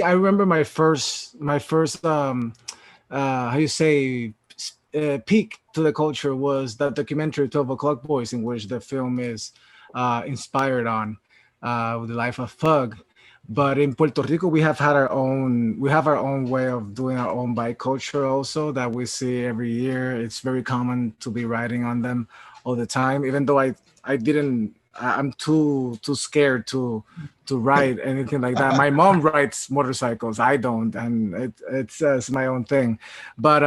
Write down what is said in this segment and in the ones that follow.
I remember my first how you say peak to the culture was that documentary 12 O'Clock Boys, in which the film is inspired on with the life of Pug. But in Puerto Rico, we have our own way of doing our own bike culture also that we see every year. It's very common to be riding on them all the time, even though I didn't I'm too scared to ride anything like that. My mom rides motorcycles. I don't, and it's my own thing. But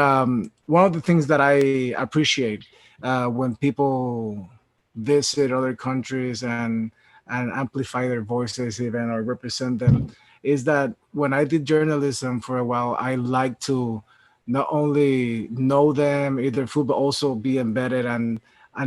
one of the things that I appreciate when people visit other countries and amplify their voices even or represent them is that when I did journalism for a while, I like to not only know them, eat their food, but also be embedded and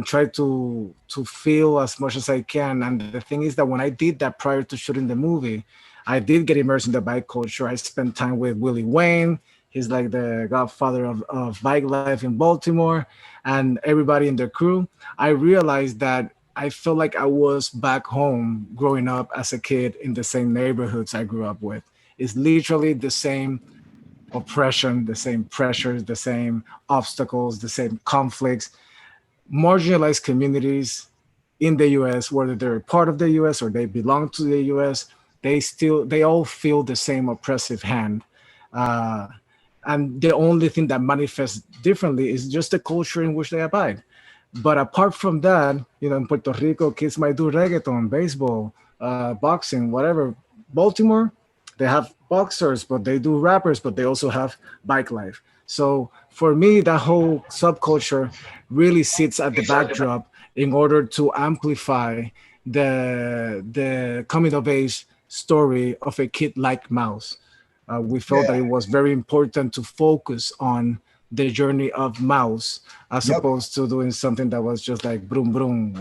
try to feel as much as I can. And the thing is that when I did that prior to shooting the movie, I did get immersed in the bike culture. I spent time with Willie Wayne. He's like the godfather of bike life in Baltimore, and everybody in the crew. I realized that I felt like I was back home growing up as a kid in the same neighborhoods I grew up with. It's literally the same oppression, the same pressures, the same obstacles, the same conflicts, marginalized communities in the US, whether they're part of the US or they belong to the US, they all feel the same oppressive hand. Uh, and the only thing that manifests differently is just the culture in which they abide. But apart from that, in Puerto Rico, kids might do reggaeton, baseball, boxing, whatever. Baltimore, they have boxers, but they do rappers, but they also have bike life. So for me, that whole subculture really sits at the backdrop in order to amplify the coming of age story of a kid like Mouse. We felt that Yeah. it was very important to focus on the journey of Mouse as Yep. opposed to doing something that was just like broom broom.